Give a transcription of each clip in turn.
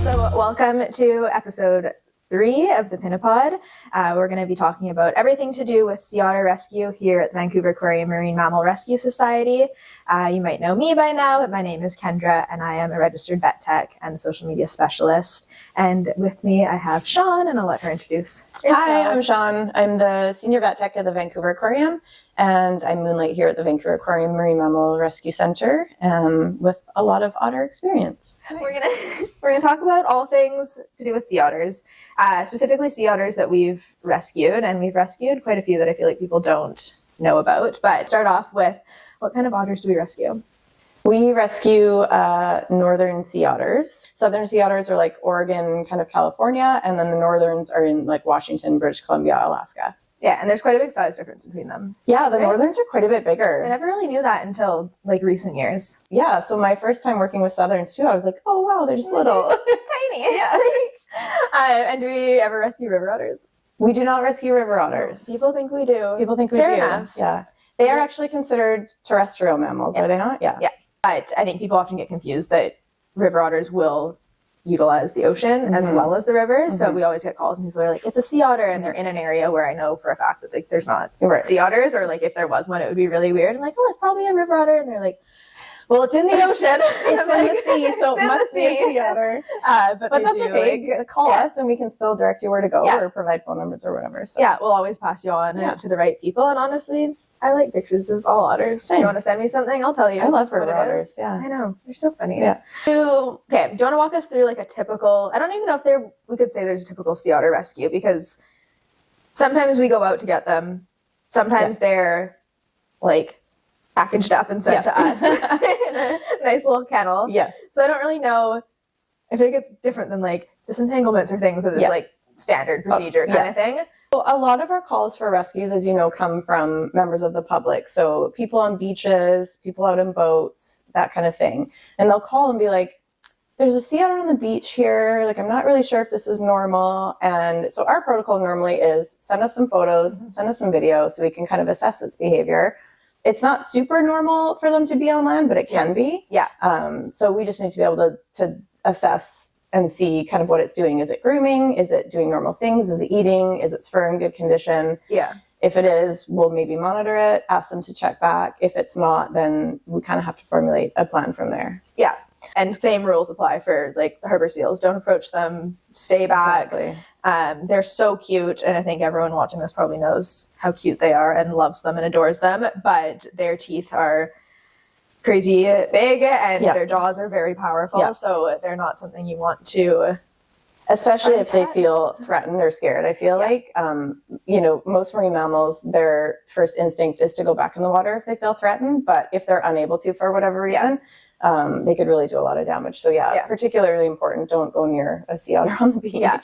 So welcome to episode 3 of the PinniPOD. We're going to be talking about everything to do with sea otter rescue here at the Vancouver Aquarium Marine Mammal Rescue Society. You might know me by now, but my name is Kendra, and I am a registered vet tech and social media specialist. And with me, I have Sean, and I'll let her introduce herself. Hi, I'm Sean. I'm the senior vet tech at the Vancouver Aquarium, and I moonlight here at the Vancouver Aquarium Marine Mammal Rescue Center with a lot of otter experience. We're gonna talk about all things to do with sea otters, specifically sea otters that we've rescued, and we've rescued quite a few that I feel like people don't know about. But start off with, what kind of otters do we rescue? We rescue northern sea otters. Southern sea otters are like Oregon, kind of California, and then the northerns are in like Washington, British Columbia, Alaska. Yeah, and there's quite a big size difference between them. Yeah, the northerns are quite a bit bigger. I never really knew that until like recent years. Yeah, so my first time working with southerns too, I was like, oh wow, they're just little. Tiny. Yeah. And do we ever rescue river otters? We do not rescue river otters. People think we do. People think we Fair do. enough. Yeah. They are actually considered terrestrial mammals, are they not? Yeah. Yeah. But I think people often get confused that river otters will utilize the ocean as well as the rivers. So we always get calls and people are like, it's a sea otter, and they're in an area where I know for a fact that like there's not sea otters, or like if there was one, it would be really weird. I'm like, oh, it's probably a river otter, and they're like, well, it's in the ocean. It's in the sea, so it must be a sea otter. But that's okay. Like, call us and we can still direct you where to go or provide phone numbers or whatever. So. Yeah, we'll always pass you on to the right people. And honestly, I like pictures of all otters. Same. If you want to send me something, I'll tell you. I love river otters. Yeah, I know, they're so funny. Yeah. Okay, do you want to walk us through like a typical? I don't even know if we could say there's a typical sea otter rescue, because sometimes we go out to get them. Sometimes they're like packaged up and sent to us in a nice little kennel. Yes. So I don't really know. I think it's different than like disentanglements or things that is like standard procedure kind of thing. Well, a lot of our calls for rescues, as you know, come from members of the public. So people on beaches, people out in boats, that kind of thing. And they'll call and be like, there's a sea otter on the beach here. Like, I'm not really sure if this is normal. And so our protocol normally is send us some photos, send us some videos so we can kind of assess its behavior. It's not super normal for them to be on land, but it can be. Yeah. So we just need to be able to assess and see kind of what it's doing. Is it grooming? Is it doing normal things? Is it eating? Is its fur in good condition? Yeah. If it is, we'll maybe monitor it, ask them to check back. If it's not, then we kind of have to formulate a plan from there. Yeah. And same rules apply for like the harbor seals. Don't approach them. Stay back. Exactly. They're so cute, and I think everyone watching this probably knows how cute they are and loves them and adores them. But their teeth are crazy big, and their jaws are very powerful. So they're not something you want to. Especially if they feel threatened or scared. I feel like, most marine mammals, their first instinct is to go back in the water if they feel threatened. But if they're unable to for whatever reason, they could really do a lot of damage. So particularly important. Don't go near a sea otter on the beach. Yeah.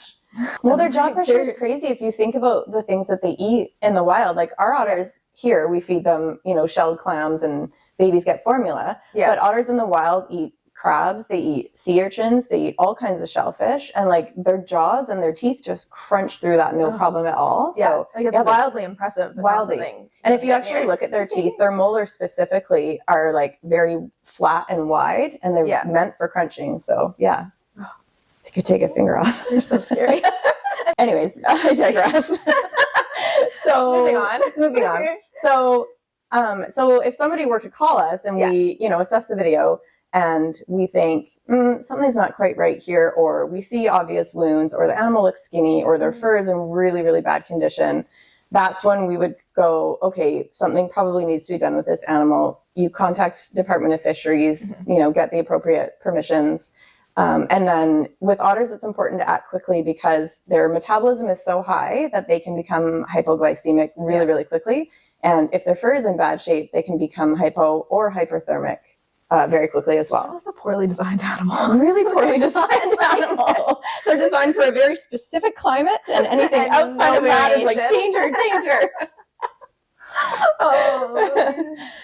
Well, their jaw pressure is crazy if you think about the things that they eat in the wild. Like our otters here, we feed them, shelled clams, and babies get formula. Yeah. But otters in the wild eat crabs, they eat sea urchins, they eat all kinds of shellfish, and like their jaws and their teeth just crunch through that no problem at all. Yeah, so like it's wildly impressive. Wildly. And if you actually look at their teeth, their molars specifically are like very flat and wide, and they're meant for crunching. So you could take a finger off. They're so scary. Anyways, I digress. So moving on. So if somebody were to call us and we, assess the video and we think something's not quite right here, or we see obvious wounds, or the animal looks skinny, or their fur is in really, really bad condition, that's when we would go, okay, something probably needs to be done with this animal. You contact Department of Fisheries, get the appropriate permissions. And then with otters, it's important to act quickly because their metabolism is so high that they can become hypoglycemic really, really quickly. And if their fur is in bad shape, they can become hypo or hyperthermic very quickly as well. Like a poorly designed animal. Really poorly designed animal. They're designed for a very specific climate, and anything outside of that is like danger, danger.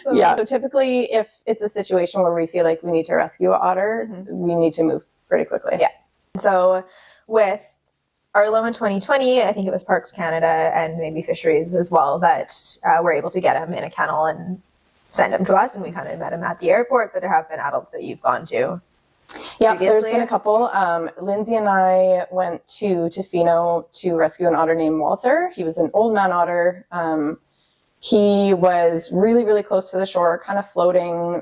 So typically if it's a situation where we feel like we need to rescue an otter, we need to move pretty quickly. Yeah. So with Arlo in 2020, I think it was Parks Canada and maybe Fisheries as well that were able to get him in a kennel and send him to us, and we kind of met him at the airport. But there have been adults that you've gone to. Yeah, previously? there's been a couple. Lindsay and I went to Tofino to rescue an otter named Walter. He was an old man otter. He was really, really close to the shore, kind of floating,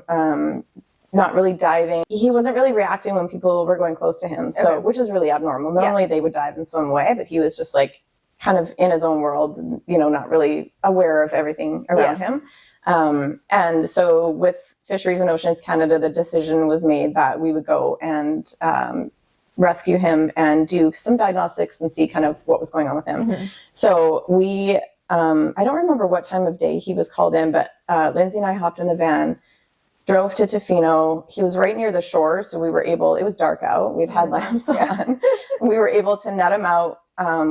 not really diving. He wasn't really reacting when people were going close to him, so which is really abnormal. Normally they would dive and swim away, but he was just like kind of in his own world, you know, not really aware of everything around him. And so with Fisheries and Oceans Canada, the decision was made that we would go and rescue him and do some diagnostics and see kind of what was going on with him. So we, I don't remember what time of day he was called in, but Lindsay and I hopped in the van, drove to Tofino. He was right near the shore, so we were able, it was dark out, we'd had lamps on. We were able to net him out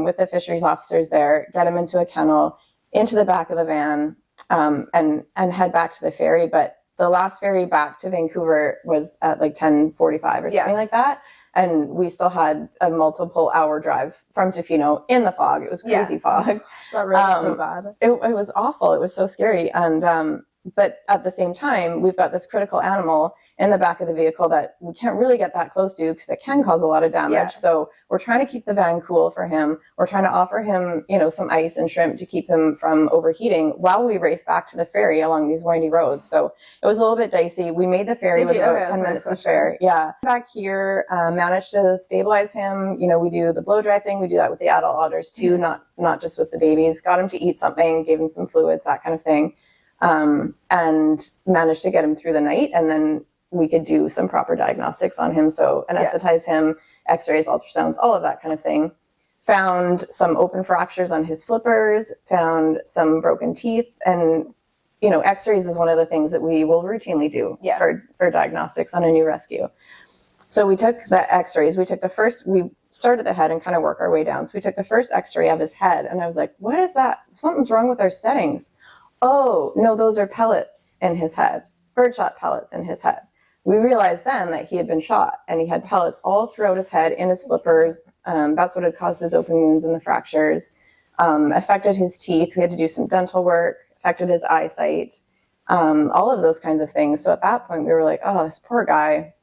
with the fisheries officers there, get him into a kennel, into the back of the van, and head back to the ferry. But the last ferry back to Vancouver was at like 10:45 or something like that. And we still had a multiple hour drive from Tofino in the fog. It was crazy fog. That really was so bad. It was awful. It was so scary. And but at the same time, we've got this critical animal in the back of the vehicle that we can't really get that close to because it can cause a lot of damage. So we're trying to keep the van cool for him. We're trying to offer him, you know, some ice and shrimp to keep him from overheating while we race back to the ferry along these windy roads. So it was a little bit dicey. We made the ferry with about 10 minutes to spare. Yeah. Back here, managed to stabilize him. You know, we do the blow dry thing. We do that with the adult otters too, not just with the babies. Got him to eat something, gave him some fluids, that kind of thing. And managed to get him through the night, and then we could do some proper diagnostics on him. So anesthetize him, x-rays, ultrasounds, all of that kind of thing. Found some open fractures on his flippers, found some broken teeth, and, you know, x-rays is one of the things that we will routinely do for diagnostics on a new rescue. So we took the x-rays, we started at the head and kind of work our way down. So we took the first x-ray of his head, and I was like, what is that? Something's wrong with our settings. Oh, no, those are pellets in his head, birdshot pellets in his head. We realized then that he had been shot, and he had pellets all throughout his head, in his flippers. That's what had caused his open wounds and the fractures, affected his teeth. We had to do some dental work, affected his eyesight, all of those kinds of things. So at that point, we were like, oh, this poor guy,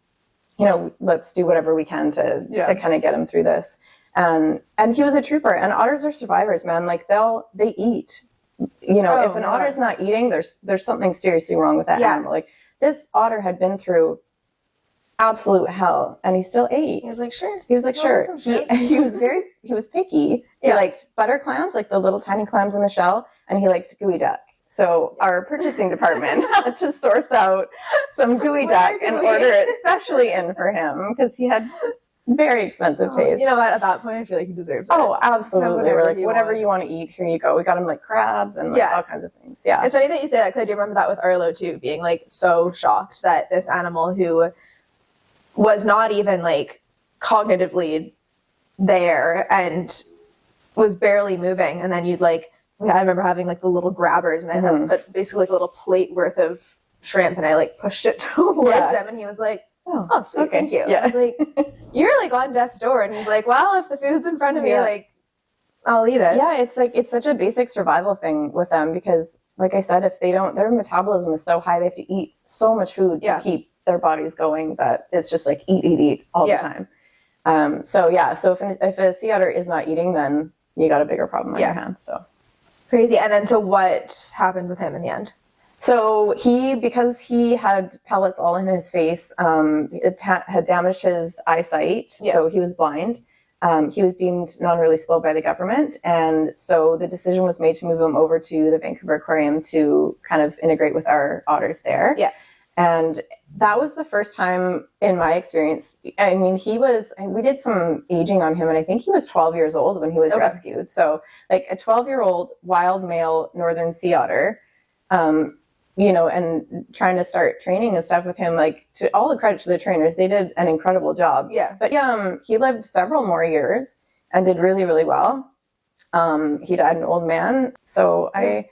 you know, let's do whatever we can to kind of get him through this. And he was a trooper, and otters are survivors, man. Like they eat. You know, if an otter's not eating, there's something seriously wrong with that animal. Like, this otter had been through absolute hell, and he still ate. He was like, sure. He was picky. He liked butter clams, like the little tiny clams in the shell, and he liked gooey duck. So our purchasing department had to source out some gooey duck and order it specially in for him because he had very expensive taste. You know what? At that point, I feel like he deserves it. Oh, absolutely. We're like, whatever you want to eat, here you go. We got him like crabs and like all kinds of things. Yeah. It's funny that you say that, because I do remember that with Arlo too, being like so shocked that this animal who was not even like cognitively there and was barely moving, and then you'd like, I remember having like the little grabbers, and I had put basically like a little plate worth of shrimp, and I like pushed it towards him, and he was like, oh, sweet, thank you. I was like, you're like on death's door. And he's like, well, if the food's in front of me, like, I'll eat it. Yeah, it's like, it's such a basic survival thing with them because, like I said, if they don't, their metabolism is so high, they have to eat so much food to keep their bodies going that it's just like eat all the time. So if a sea otter is not eating, then you got a bigger problem on your hands. So crazy. And then, so what happened with him in the end? So because he had pellets all in his face, it had damaged his eyesight, so he was blind. He was deemed non-releasable by the government, and so the decision was made to move him over to the Vancouver Aquarium to kind of integrate with our otters there. Yeah. And that was the first time in my experience. I mean, we did some aging on him, and I think he was 12 years old when he was rescued. So like a 12-year-old wild male northern sea otter, you know, and trying to start training and stuff with him, like, to all the credit to the trainers, they did an incredible job. Yeah. But he lived several more years and did really, really well. He died an old man. So I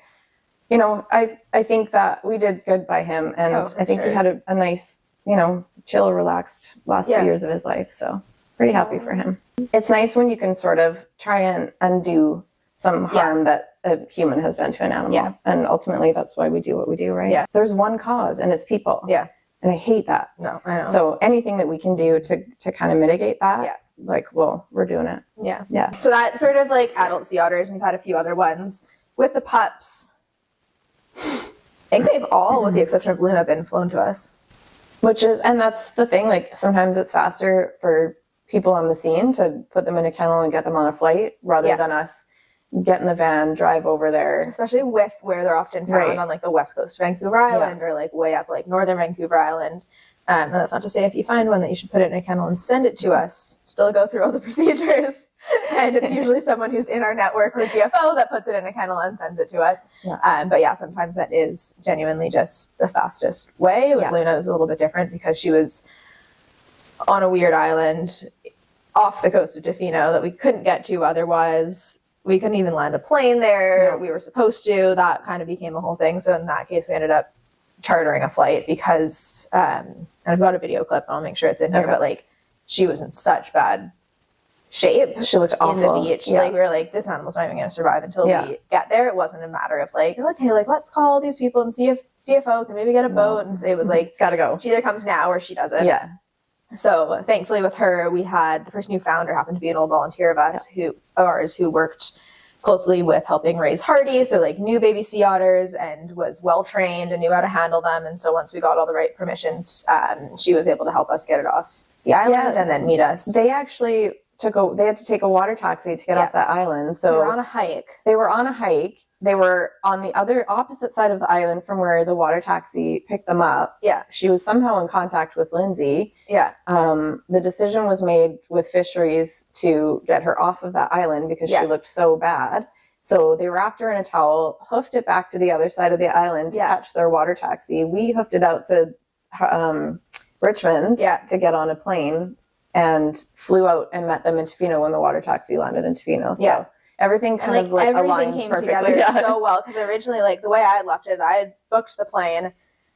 think that we did good by him. And I think he had a nice, you know, chill, relaxed last few years of his life. So pretty happy for him. It's nice when you can sort of try and undo some harm that a human has done to an animal. Yeah. And ultimately that's why we do what we do, right? Yeah. There's one cause, and it's people. Yeah. And I hate that. No, I know. So anything that we can do to kind of mitigate that, Yeah. like, well, we're doing it. Yeah. Yeah. So that's sort of like adult sea otters. We've had a few other ones. With the pups, I think they've all, with the exception of Luna, been flown to us. And that's the thing, like, sometimes it's faster for people on the scene to put them in a kennel and get them on a flight rather than us get in the van, drive over there. Especially with where they're often found on like the west coast of Vancouver Island or like way up like northern Vancouver Island. And that's not to say if you find one that you should put it in a kennel and send it to us, still go through all the procedures. And it's usually someone who's in our network or GFO that puts it in a kennel and sends it to us. Yeah. But yeah, sometimes that is genuinely just the fastest way. With Luna, it was a little bit different because she was on a weird island off the coast of Tofino that we couldn't get to otherwise. We couldn't even land a plane there. No. We were supposed to. That kind of became a whole thing. So in that case, we ended up chartering a flight because, and I've got a video clip, and I'll make sure it's in here, but like she was in such bad shape. She looked awful. In the beach. Like we were like, this animal's not even going to survive until we get there. It wasn't a matter of like, okay, like let's call these people and see if DFO can maybe get a boat. And it was like, gotta go. She either comes now or she doesn't. Yeah. So thankfully with her, we had the person who found her happened to be an old volunteer of ours who worked closely with helping raise Hardy, so like new baby sea otters, and was well trained and knew how to handle them. And so once we got all the right permissions, she was able to help us get it off the island and then meet us. They actually they had to take a water taxi to get off that island. So they were on a hike. They were on the other opposite side of the island from where the water taxi picked them up. Yeah. She was somehow in contact with Lindsay. Yeah. The decision was made with fisheries to get her off of that island because she looked so bad. So they wrapped her in a towel, hoofed it back to the other side of the island to catch their water taxi. We hoofed it out to Richmond to get on a plane and flew out and met them in Tofino when the water taxi landed in Tofino. So everything kind of like aligned came perfectly. together so well, because originally, like the way I had left it, I had booked the plane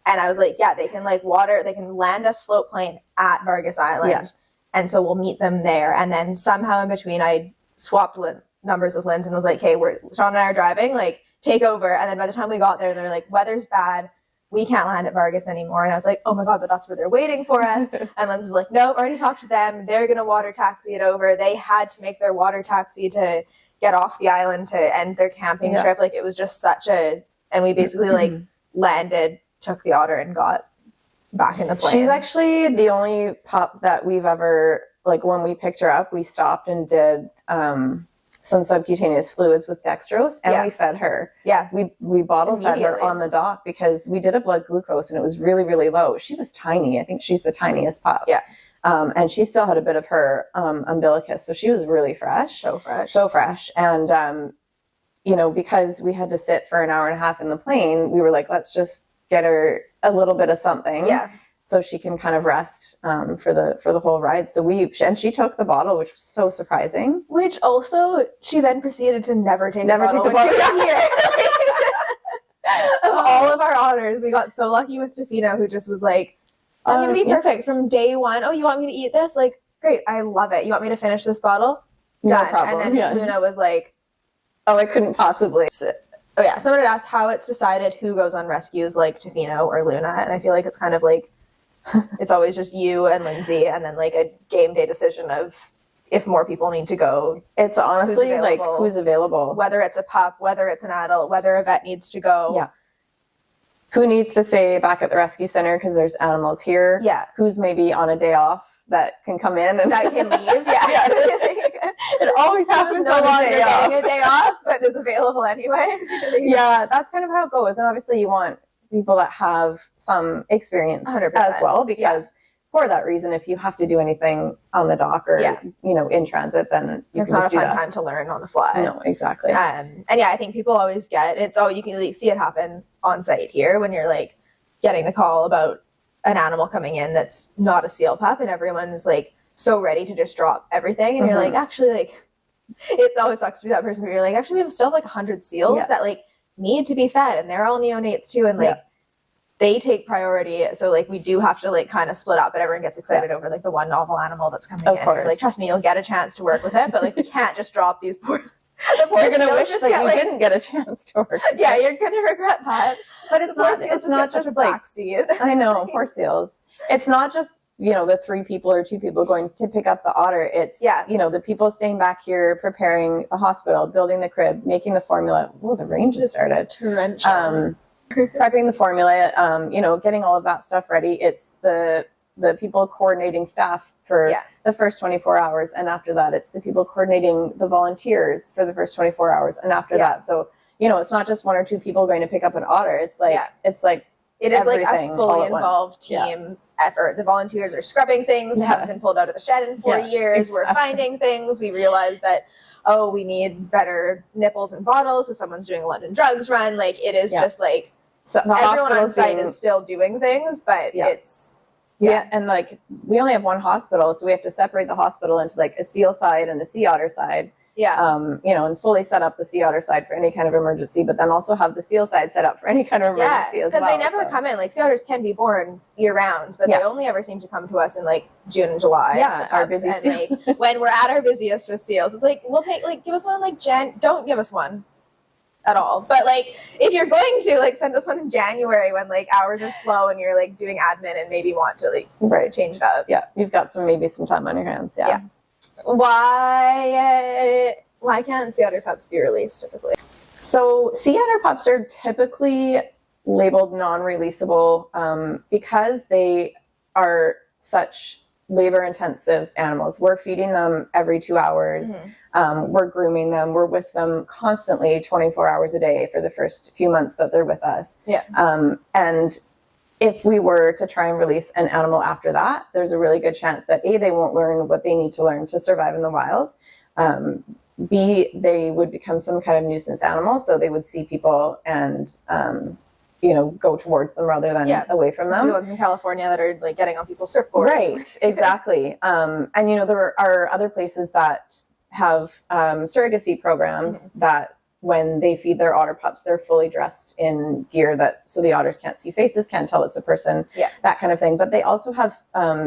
and I was like, they can they can land us float plane at Vargas Island. And so we'll meet them there. And then somehow in between I swapped numbers with Linz and was like, hey, Sean and I are driving, like take over. And then by the time we got there, they're like, weather's bad. We can't land at Vargas anymore. And I was like, oh my God, but that's where they're waiting for us. And Linz was like, nope, already talked to them. They're going to water taxi it over. They had to make their water taxi to get off the island to end their camping trip. Like it was just and we basically landed, took the otter and got back in the plane. She's actually the only pup that we've ever, like when we picked her up, we stopped and did, some subcutaneous fluids with dextrose and we fed her. Yeah. We bottle fed her on the dock because we did a blood glucose and it was really, really low. She was tiny. I think she's the tiniest pup. Yeah. And she still had a bit of her umbilicus. So she was really fresh. So fresh. And, because we had to sit for an hour and a half in the plane, we were like, let's just get her a little bit of something. Yeah. So she can kind of rest for the whole ride. So she took the bottle, which was so surprising. Which also, she then proceeded to never take the bottle. Of all of our otters, we got so lucky with Tofino, who just was like, I'm going to be perfect from day one. Oh, you want me to eat this? Like, great. I love it. You want me to finish this bottle? Done. No problem. And then Luna was like, oh, I couldn't possibly. Oh yeah. Someone had asked how it's decided who goes on rescues, like Tofino or Luna. And I feel like it's kind of like, it's always just you and Lindsay, and then like a game day decision of if more people need to go. It's honestly like who's available. Whether it's a pup, whether it's an adult, whether a vet needs to go. Yeah. Who needs to stay back at the rescue center because there's animals here. Yeah. Who's maybe on a day off that can come in and that can leave. Yeah. It always happens no longer getting a day off, but is available anyway. Yeah, that's kind of how it goes. And obviously you want people that have some experience 100%. As well, because for that reason, if you have to do anything on the dock or in transit, then it's not a fun time to learn on the fly. No, exactly. And I think people always get you can see it happen on site here when you're like getting the call about an animal coming in that's not a seal pup, and everyone is like so ready to just drop everything, and you're like, actually, like it always sucks to be that person, but you're like, actually, we have still like 100 seals that like need to be fed, and they're all neonates too, and like they take priority. So like we do have to like kind of split up, but everyone gets excited over like the one novel animal that's coming in. Course. Like, trust me, you'll get a chance to work with it, but like we can't just drop these poor. You're gonna wish that you didn't get a chance to work. Yeah, you're gonna regret that. But it's not just like backseat. I know, poor seals. It's not just, the 3 people or 2 people going to pick up the otter. It's, the people staying back here, preparing the hospital, building the crib, making the formula. Oh, the rain just started. Torrential. Prepping the formula, getting all of that stuff ready. It's the people coordinating staff for the first 24 hours. And after that, it's the people coordinating the volunteers for the first 24 hours. And after that, so, it's not just 1 or 2 people going to pick up an otter. It's like, it is like a fully involved team effort. The volunteers are scrubbing things that haven't been pulled out of the shed in 4 years. Exactly. We're finding things. We realize that, we need better nipples and bottles. So someone's doing a London drugs run. Like it is just like, so everyone on site is still doing things, but it's... Yeah, and like we only have 1 hospital, so we have to separate the hospital into like a seal side and a sea otter side. And fully set up the sea otter side for any kind of emergency, but then also have the seal side set up for any kind of emergency as well. Because they never come in. Like sea otters can be born year round, but they only ever seem to come to us in like June and July. Yeah, our busy season. Like when we're at our busiest with seals, it's like we'll take like give us one in like don't give us one at all. But like if you're going to like send us one in January when like hours are slow and you're like doing admin and maybe want to like change it up. Yeah, you've got maybe some time on your hands. Yeah. Why can't sea otter pups be released typically? So sea otter pups are typically labeled non-releasable because they are such labor-intensive animals. We're feeding them every 2 hours. We're grooming them. We're with them constantly 24 hours a day for the first few months that they're with us. And if we were to try and release an animal after that, there's a really good chance that A, they won't learn what they need to learn to survive in the wild. B, they would become some kind of nuisance animal. So they would see people and, go towards them rather than away from them. So the ones in California that are like getting on people's surfboards. Right, exactly. And, there are other places that have surrogacy programs that when they feed their otter pups, they're fully dressed in gear so the otters can't see faces, can't tell it's a person, that kind of thing. But they also have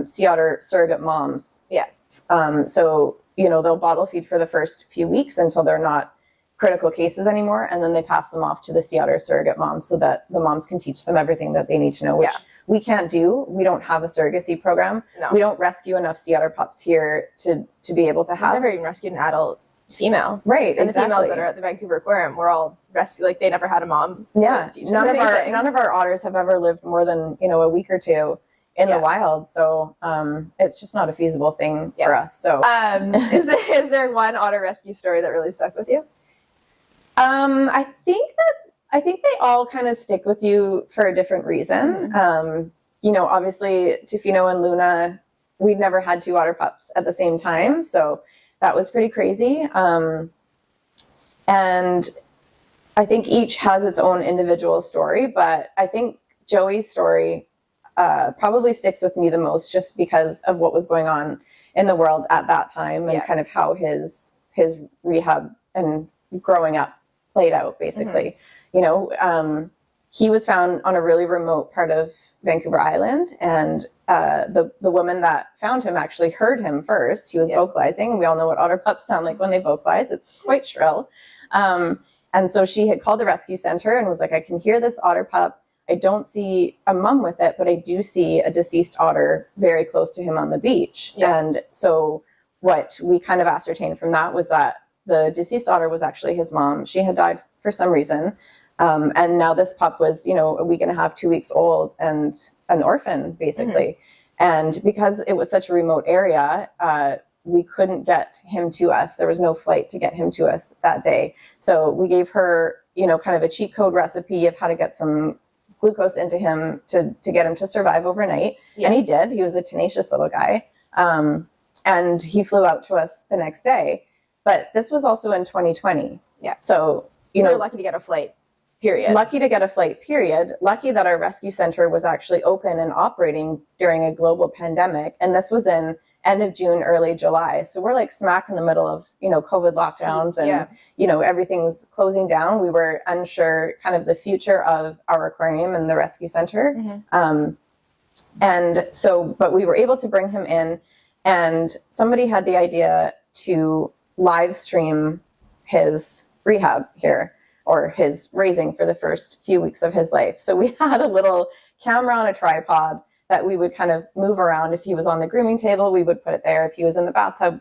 sea otter surrogate moms. So, they'll bottle feed for the first few weeks until they're not critical cases anymore. And then they pass them off to the sea otter surrogate moms so that the moms can teach them everything that they need to know, which we can't do. We don't have a surrogacy program. No. We don't rescue enough sea otter pups here to be able to have. I've never even rescued an adult female. Right, and the females that are at the Vancouver Aquarium were all rescued, like they never had a mom. None of our otters have ever lived more than a week or two in the wild, so it's just not a feasible thing for us. So is there one otter rescue story that really stuck with you? I think they all kind of stick with you for a different reason. Obviously Tofino and Luna, we'd never had 2 otter pups at the same time, so that was pretty crazy. And I think each has its own individual story, but I think Joey's story probably sticks with me the most just because of what was going on in the world at that time and kind of how his rehab and growing up played out, basically. He was found on a really remote part of Vancouver Island, and the woman that found him actually heard him first. He was vocalizing. We all know what otter pups sound like when they vocalize. It's quite shrill. And so she had called the rescue center and was like, I can hear this otter pup. I don't see a mom with it, but I do see a deceased otter very close to him on the beach. And so what we kind of ascertained from that was that the deceased otter was actually his mom. She had died for some reason. And now this pup was, a week and a half, 2 weeks old and an orphan, basically. And because it was such a remote area, we couldn't get him to us. There was no flight to get him to us that day. So we gave her, kind of a cheat code recipe of how to get some glucose into him to get him to survive overnight. And he did. He was a tenacious little guy. And he flew out to us the next day. But this was also in 2020. So, we were lucky to get a flight, period. Lucky to get a flight, period. Lucky that our rescue center was actually open and operating during a global pandemic. And this was in end of June, early July. So we're like smack in the middle of, COVID lockdowns and, everything's closing down. We were unsure kind of the future of our aquarium and the rescue center. And so, but we were able to bring him in, and somebody had the idea to live stream his rehab here. or his raising for the first few weeks of his life. So we had a little camera on a tripod that we would kind of move around. If he was on the grooming table, we would put it there. If he was in the bathtub,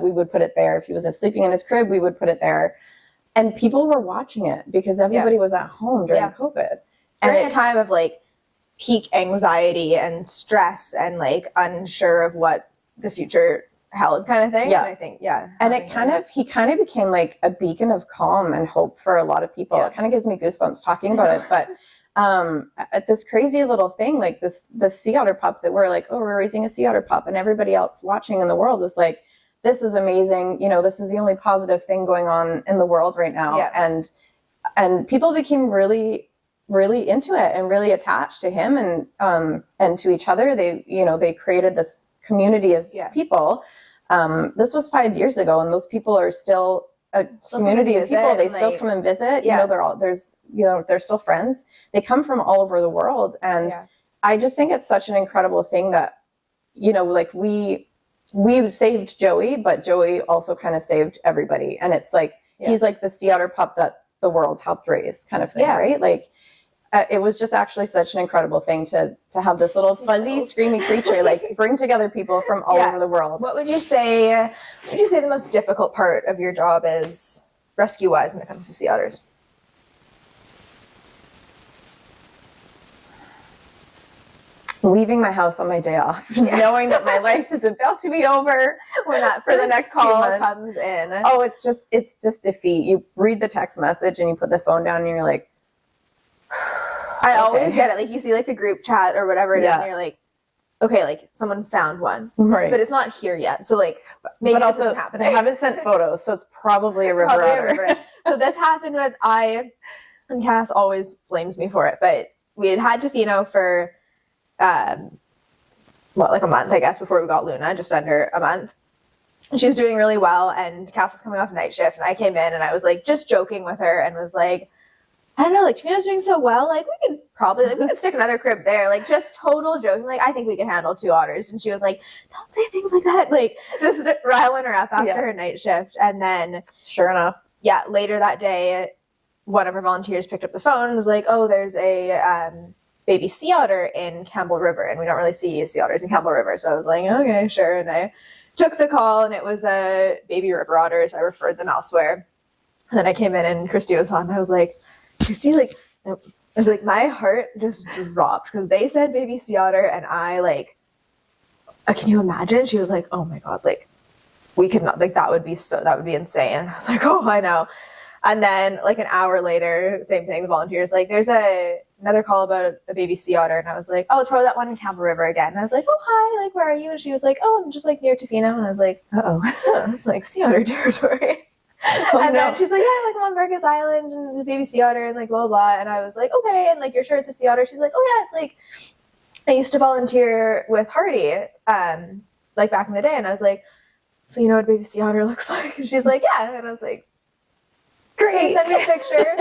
we would put it there. If he was sleeping in his crib, we would put it there. And people were watching it because everybody was at home during COVID. During a time of like peak anxiety and stress and like unsure of what the future held kind of thing. Yeah. And I think, And he kind of became like a beacon of calm and hope for a lot of people. It kind of gives me goosebumps talking about it. But at this crazy little thing, like the sea otter pup that we're like, oh, we're raising a sea otter pup, and everybody else watching in the world was like, this is amazing. You know, this is the only positive thing going on in the world right now. Yeah. And people became really, really into it and really attached to him and to each other. They created this community of people. This was 5 years ago, and those people are still a community of people. They still come and visit. You know, they're still friends. They come from all over the world. And I just think it's such an incredible thing that, you know, like we saved Joey, but Joey also kind of saved everybody. And it's like, he's like the sea otter pup that the world helped raise kind of thing, right? Like, it was just actually such an incredible thing to have this little fuzzy, screamy creature, like bring together people from all over the world. What would you say the most difficult part of your job is rescue-wise when it comes to sea otters? Leaving my house on my day off, knowing that my life is about to be over when that for the next call comes in. Oh, it's just defeat. You read the text message and you put the phone down and you're like, I always get it. Like you see like the group chat or whatever it is, and you're like, okay, like someone found one, right? But it's not here yet. So like maybe this isn't happening. They haven't sent photos, so it's probably a river otter. So this happened with and Cass always blames me for it, but we had Tofino for like a month, I guess, before we got Luna, just under a month. And she was doing really well, and Cass was coming off night shift, and I came in and I was like just joking with her and was like, I don't know, like Tofino's doing so well, like we could probably we could stick another crib there, like just total joking, like I think we can handle 2 otters. And she was like, don't say things like that, like just riling her up after her night shift. And then sure enough, later that day, one of our volunteers picked up the phone and was like, oh, there's a baby sea otter in Campbell River, and we don't really see sea otters in Campbell River. So I was like, okay, sure. And I took the call, and it was a baby river otter, so I referred them elsewhere. And then I came in and Christy was on, and I was like, Christy, like, I was like, my heart just dropped because they said baby sea otter, and I like, can you imagine? She was like, oh my God, like we could not, like that would be insane. And I was like, oh, I know. And then like an hour later, same thing, the volunteers like, there's another call about a baby sea otter, and I was like, oh, it's probably that one in Campbell River again. And I was like, oh, hi, like where are you? And she was like, oh, I'm just like near Tofino. And I was like, it's like sea otter territory. Then she's like, yeah, like I'm on Burgess Island, and it's a baby sea otter, and like blah, blah, blah. And I was like, okay, and like, you're sure it's a sea otter? She's like, oh yeah, it's like, I used to volunteer with Hardy, like back in the day. And I was like, so you know what a baby sea otter looks like? And she's like, yeah. And I was like, great, send me a picture.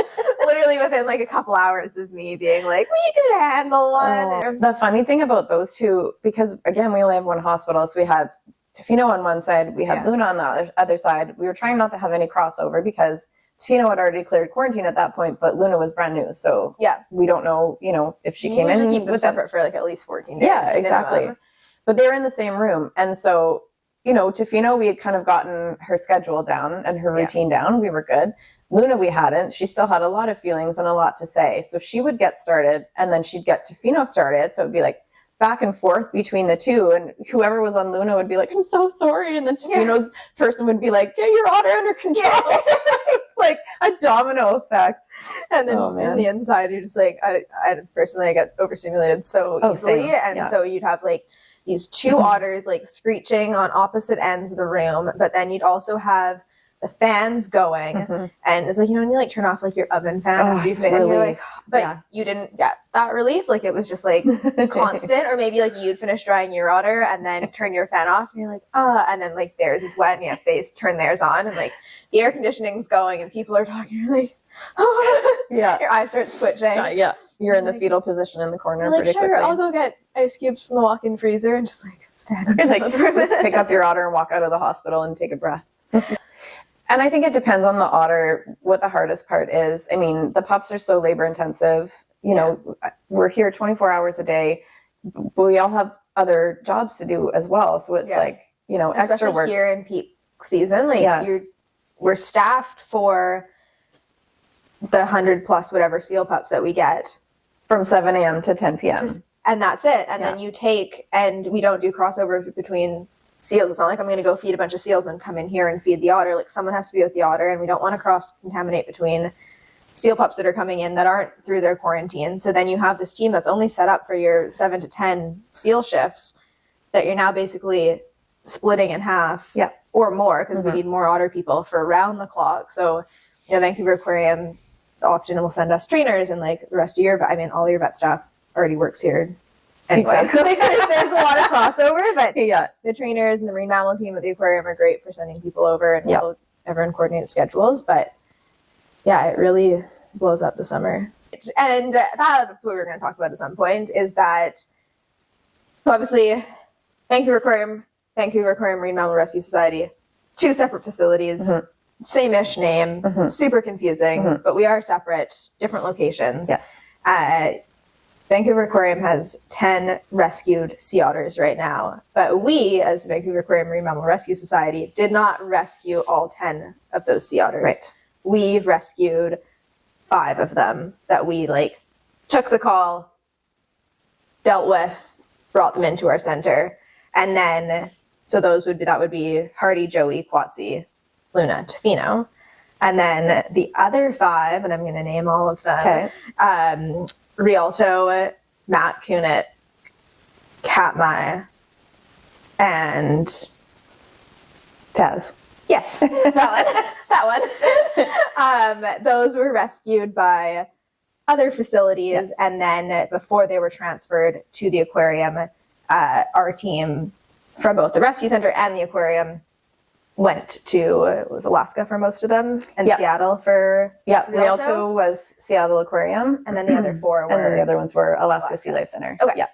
Literally within like a couple hours of me being like, we could handle one. The funny thing about those two, because again, we only have one hospital, so we had Tofino on one side, we had Luna on the other side. We were trying not to have any crossover because Tofino had already cleared quarantine at that point, but Luna was brand new. So we don't know, if she came in. Keep them separate for like at least 14 days. Yeah, exactly. Minimum. But they were in the same room. And so, Tofino, we had kind of gotten her schedule down and her routine down. We were good. Luna, we hadn't. She still had a lot of feelings and a lot to say. So she would get started, and then she'd get Tofino started. So it'd be like back and forth between the two, and whoever was on Luna would be like, I'm so sorry, and then Tofino's person would be like, get your otter under control. It's like a domino effect. And then in the inside, you're just like, I personally, I get overstimulated so easily. Same. And so you'd have like these 2 otters like screeching on opposite ends of the room, but then you'd also have the fans going, and it's like, when you like turn off like your oven fan after you fit, and you're like, but you didn't get that relief. Like it was just like constant, or maybe like you'd finish drying your otter and then turn your fan off, and you're like, and then like theirs is wet, and you have to turn theirs on, and like the air conditioning's going, and people are talking, you're like, your eyes start squitching. You're in the fetal position in the corner. Like, pretty quickly. I'll go get ice cubes from the walk-in freezer and just like stand. And like just pick up your otter and walk out of the hospital and take a breath. And I think it depends on the otter what the hardest part is. I mean, the pups are so labor intensive. You know, we're here 24 hours a day, but we all have other jobs to do as well. So it's like, you know, especially extra work here in peak season. Like we're staffed for the 100 plus whatever seal pups that we get from 7 a.m. to 10 p.m. And that's it. And then you take, and we don't do crossover between seals. It's not like I'm going to go feed a bunch of seals and come in here and feed the otter. Like someone has to be with the otter, and we don't want to cross contaminate between seal pups that are coming in that aren't through their quarantine. So then you have this team that's only set up for your 7 to 10 seal shifts that you're now basically splitting in half or more, because we need more otter people for around the clock. So, you know, Vancouver Aquarium often will send us trainers, and like the rest of your, I mean, all your vet staff already works here anyway. Exactly. So like, there's a lot of crossover, but the trainers and the marine mammal team at the aquarium are great for sending people over, and everyone coordinates schedules. But yeah, it really blows up the summer. And that's what we're going to talk about at some point, is that obviously Vancouver Aquarium Marine Mammal Rescue Society, 2 separate facilities, same-ish name, super confusing, but we are separate, different locations. Yes. Vancouver Aquarium has 10 rescued sea otters right now, but we, as the Vancouver Aquarium Marine Mammal Rescue Society, did not rescue all 10 of those sea otters. Right. We've rescued 5 of them that we like took the call, dealt with, brought them into our center, and then so that would be Hardy, Joey, Quatsi, Luna, Tofino, and then the other 5, and I'm going to name all of them. Okay. Rialto, Matt Kunit, Katmai, and Taz. Yes, that one. Those were rescued by other facilities, and then before they were transferred to the aquarium, our team from both the rescue center and the aquarium went to Alaska for most of them, and Seattle for Rialto was Seattle Aquarium, and then the other 4 were, and then the other ones were Alaska Sea Life Center. Okay.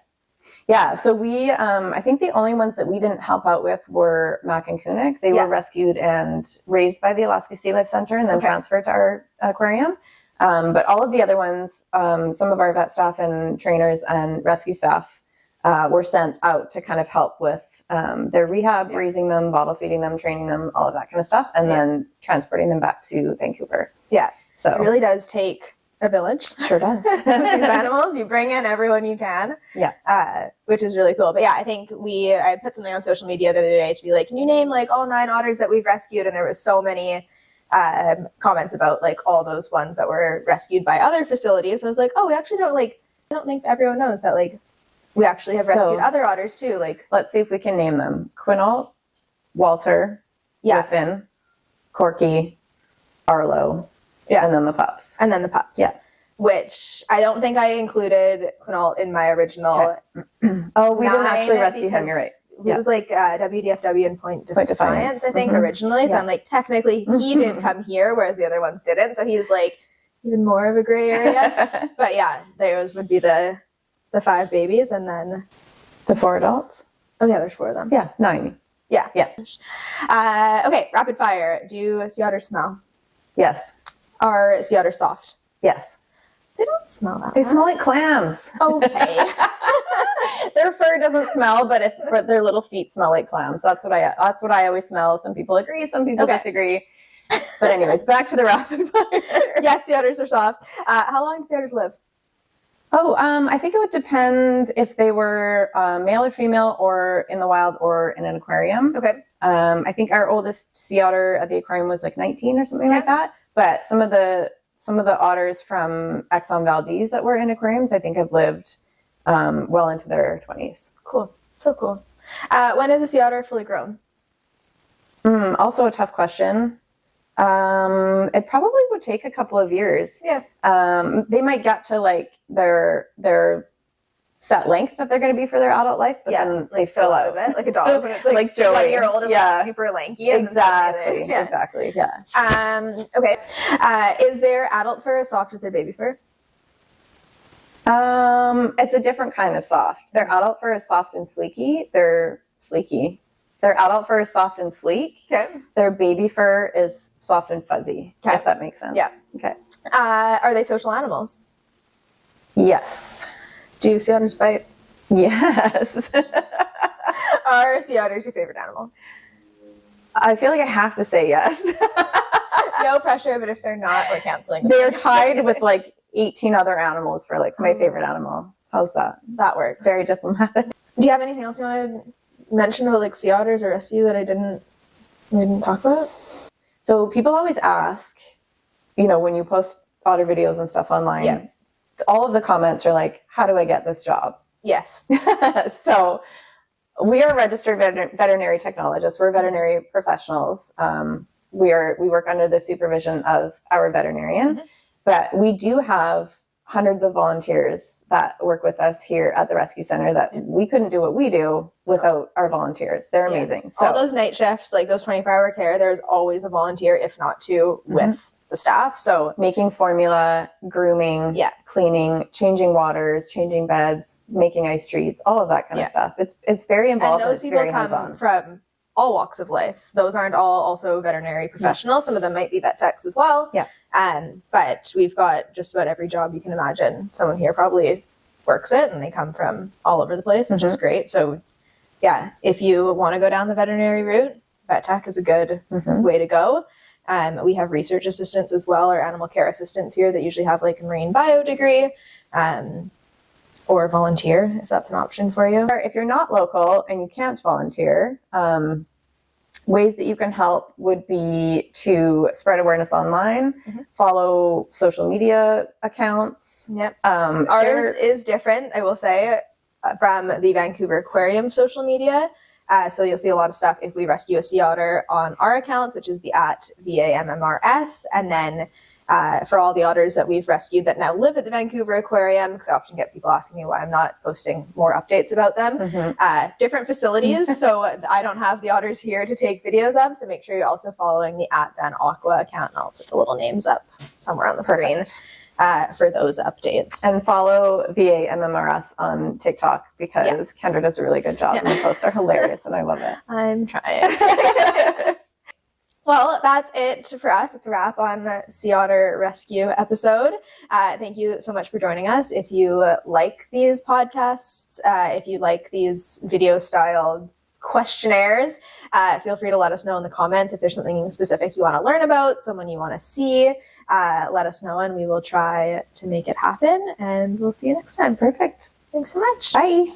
Yeah, so we, I think the only ones that we didn't help out with were Mac and Kunik. They were rescued and raised by the Alaska Sea Life Center and then transferred to our aquarium. But all of the other ones, some of our vet staff and trainers and rescue staff were sent out to kind of help with their rehab, raising them, bottle feeding them, training them, all of that kind of stuff, and then transporting them back to Vancouver. Yeah, so it really does take a village. Sure does. These animals, you bring in everyone you can. Yeah. Which is really cool. But yeah, I think I put something on social media the other day to be like, can you name like all 9 otters that we've rescued? And there was so many comments about like all those ones that were rescued by other facilities. So I was like, oh, we actually I don't think everyone knows that like we actually have rescued other otters too. Like, let's see if we can name them. Quinault, Walter, Griffin, Corky, Arlo. Yeah. And then the pups. Yeah. Which I don't think I included Quinault in my original. Oh, we didn't actually rescue him. You're right. It was like WDFW and Point Defiance, I think, originally. So I'm like, technically, he didn't come here, whereas the other ones didn't. So he's like even more of a gray area. But yeah, those would be the 5 babies, and then the 4 adults. Oh yeah, there's 4 of them. Yeah, 9. Yeah. Okay, rapid fire. Do sea otters smell? Yes. Are sea otters soft? Yes. They don't smell that. They smell like clams. Okay. Their fur doesn't smell, but their little feet smell like clams. That's what I always smell. Some people agree, some people disagree. But anyways, back to the rapid fire. Yes, sea otters are soft. How long do sea otters live? Oh, I think it would depend if they were male or female, or in the wild, or in an aquarium. Okay. I think our oldest sea otter at the aquarium was like 19 or something like that. But some of the otters from Exxon Valdez that were in aquariums, I think have lived well into their 20s. Cool. So cool. When is a sea otter fully grown? Also a tough question. It probably would take a couple of years. Yeah. They might get to like their set length that they're going to be for their adult life, but then they fill out of it like a dog when it's like Joey. 1-year-old and like super lanky. Exactly. Exactly. Yeah. Okay. Is their adult fur as soft as their baby fur? It's a different kind of soft. Their adult fur is soft and sleeky. They're sleeky. Their adult fur is soft and sleek. Okay. Their baby fur is soft and fuzzy, if that makes sense. Yeah. Okay. Are they social animals? Yes. Do sea otters bite? Yes. Are sea otters your favorite animal? I feel like I have to say yes. No pressure, but if they're not, we're canceling. They're tied with like 18 other animals for like my favorite animal. How's that? That works. Very diplomatic. Do you have anything else you want to mention about like sea otters or rescue that we didn't talk about? So people always ask, when you post otter videos and stuff online, all of the comments are like, how do I get this job? Yes. So we are registered veterinary technologists. We're veterinary professionals. We work under the supervision of our veterinarian, but we do have hundreds of volunteers that work with us here at the rescue center that we couldn't do what we do without our volunteers. They're amazing. So all those night shifts, like those 24-hour care, there's always a volunteer, if not two, with the staff. So making formula, grooming, cleaning, changing waters, changing beds, making ice treats, all of that kind of stuff. It's very involved. And those people very come hands-on. from all walks of life. Those aren't all also veterinary professionals. Some of them might be vet techs as well. Yeah. But we've got just about every job you can imagine. Someone here probably works it, and they come from all over the place, which is great. So yeah, if you want to go down the veterinary route, vet tech is a good way to go. We have research assistants as well, or animal care assistants here that usually have like a marine bio degree, or volunteer if that's an option for you. If you're not local and you can't volunteer, ways that you can help would be to spread awareness online, follow social media accounts. Yep. Ours is different, I will say, from the Vancouver Aquarium social media. So you'll see a lot of stuff if we rescue a sea otter on our accounts, which is the @VAMMRS, and then for all the otters that we've rescued that now live at the Vancouver Aquarium, because I often get people asking me why I'm not posting more updates about them. Different facilities, so I don't have the otters here to take videos of, so make sure you're also following the @VanAqua account, and I'll put the little names up somewhere on the screen for those updates. And follow VAMMRS on TikTok, because Kendra does a really good job and the posts are hilarious and I love it. I'm trying. Well, that's it for us. It's a wrap on Sea Otter Rescue episode. Thank you so much for joining us. If you like these podcasts, if you like these video style questionnaires, feel free to let us know in the comments. If there's something specific you want to learn about, someone you want to see, let us know and we will try to make it happen. And we'll see you next time. Perfect. Thanks so much. Bye.